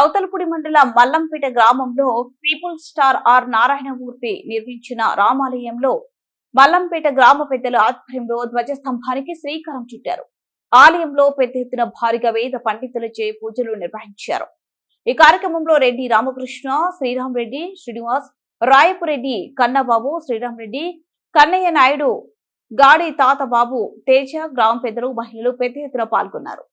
రౌతలపూడి మండలం మల్లంపేట గ్రామంలో peoples star are Narayanamurthy నిర్మించిన రామాలయంలో మల్లంపేట గ్రామ పెద్దల ఆధ్వర్యంలో ధ్వజస్తంభానికి శ్రీకారం చుట్టారు. ఆలయంలో పెద్ద ఎత్తున భారీగా వేద పండితులచే పూజలు నిర్వహించారు. ఈ కార్యక్రమంలో రెడ్డి రామకృష్ణ, శ్రీరామ్ రెడ్డి, శ్రీనివాస్, రాయపురెడ్డి, కన్నబాబు, శ్రీరామ్ రెడ్డి, కన్నయ్య నాయుడు, గాడి తాతబాబు, తేజ, గ్రామ పెద్దలు, మహిళలు పెద్ద ఎత్తున పాల్గొన్నారు.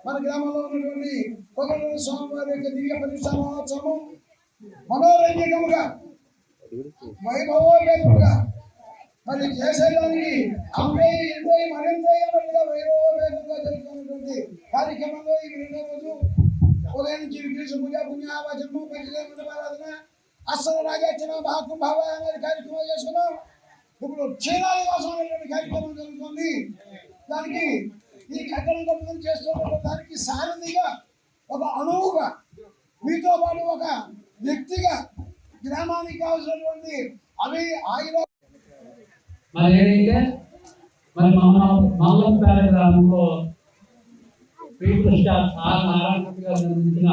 మన గ్రామంలో ఉన్నటువంటి కొలగల స్వామివారి యొక్క దివ్య ప్రతిష్ఠా మహోత్సవం మనోరంజకముగా వైభవోపేతముగా మరి చేసేదానికి అంబై ఇంతై మరింతై అన్నట్టుగా వైభవోపేతంగా జరుగుతున్నటువంటి కార్యక్రమంలో ఈ రెండో రోజు ఉదయం నుంచి విగ్రహ పూజ పుణ్యావచనము పంచదేవరాధన అస్సలు రాజార్చన మహాకుంభావ అనే కార్యక్రమం చేసుకున్నాం. ఇప్పుడు క్షీరాల కోసం అనేటువంటి కార్యక్రమం జరుగుతుంది. దానికి ఈ కట్టడం కట్టడం చేస్తున్న దానికి సారథిగా ఒక అణువుగా మీతో పాటు ఒక వ్యక్తిగా గ్రామానికి కావాల్సినటువంటి అవి ఆయుధ మరి ఏదైతే మరి మల్లంపేట గ్రామంలో పీపుల్స్ స్టార్ ఆర్ నారాయణమూర్తి గారు నిర్మించిన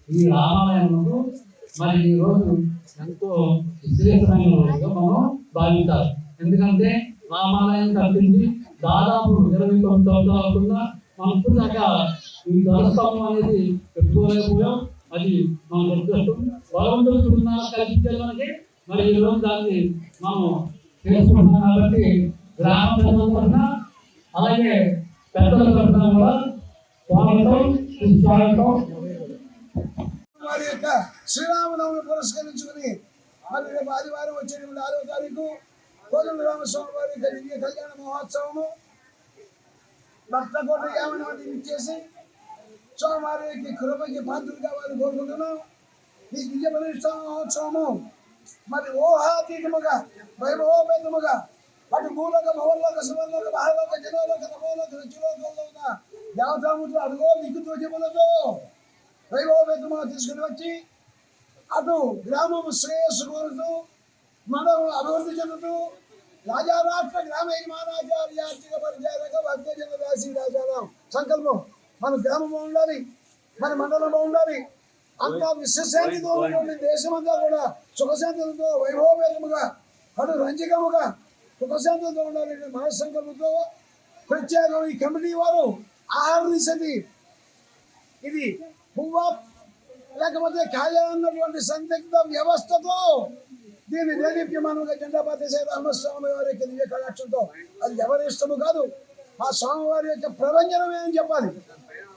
ఈ రామాలయంలో మరి ఈ రోజు ఎంతో విశేషమైన రోజుగా మనం భావించాలి. ఎందుకంటే రామాలయం కట్టించి దాదాపు 29 సంవత్సరాలు అవుతున్నా మనం ఇప్పుడు దాకా ఈ ధ్వజస్తంభం అనేది పెట్టుకోలేకపోయాం. అది మన దురదృష్టం. భగవంతుడు కుటుంబాలు కల్పించాలి మనకి. మరి ఈ రోజు దాన్ని మనం చేసుకుంటున్నాం కాబట్టి గ్రామ ప్రజల తరఫున అలాగే పెద్దల తరఫున కూడా స్వాగతం సుస్వాగతం. వారి యొక్క శ్రీరామనవమి పురస్కరించుకుని మరి రేపు ఆదివారం వచ్చే 6వ తారీఖు కోదండ రామస్వామి వారి యొక్క దివ్య కళ్యాణ మహోత్సవము భక్తకోట 50 మందిని ఇచ్చేసి స్వామివారి యొక్క కృపకి పాత్రలు కావాలని కోరుకుంటున్నాం. ఈ దివ్య ప్రతిష్ఠా మహోత్సవము మరి ఊహాతీతముగా వైభవోపేతముగా అటు భూలోక భవలోక శివలోక మహాలోక జనలోక నవలోక రుచిలోకంలో ఉన్న దేవతాములు అడుగో దిక్కుతోజములతో వైభవోపేతముగా తీసుకుని వచ్చి అటు గ్రామము శ్రేయస్సు కోరుతూ మనం అభివృద్ధి చెందుతూ రాజారాష్ట్ర గ్రామ యజమానాచార్య ఆర్థిక పరిచారక భక్తజన రాశి రాజారాం సంకల్పం మన గ్రామంలో ఉండాలి, మన మండలంలో ఉండాలి. అంతా విశ్వశాంతితో ఉన్నటువంటి దేశమంతా కూడా సుఖశాంతులతో వైభవపేతముగా అటు రంజకముగా సుఖశాంతులతో ఉండాలని మన సంకల్పంతో ప్రత్యేకం ఈ కమిటీ వారు ఆహర్నిశతి ఇది పువ్వ లేకపోతే కాయ అన్నటువంటి సందిగ్ధ వ్యవస్థతో దీన్ని దేదీప్యమానంగా జెండా పాతేసే రామస్వామి వారి యొక్క దివ్య కటాక్షంతో అది ఎవరి ఇష్టము కాదు, ఆ స్వామివారి యొక్క ప్రపంచమే అని చెప్పాలి.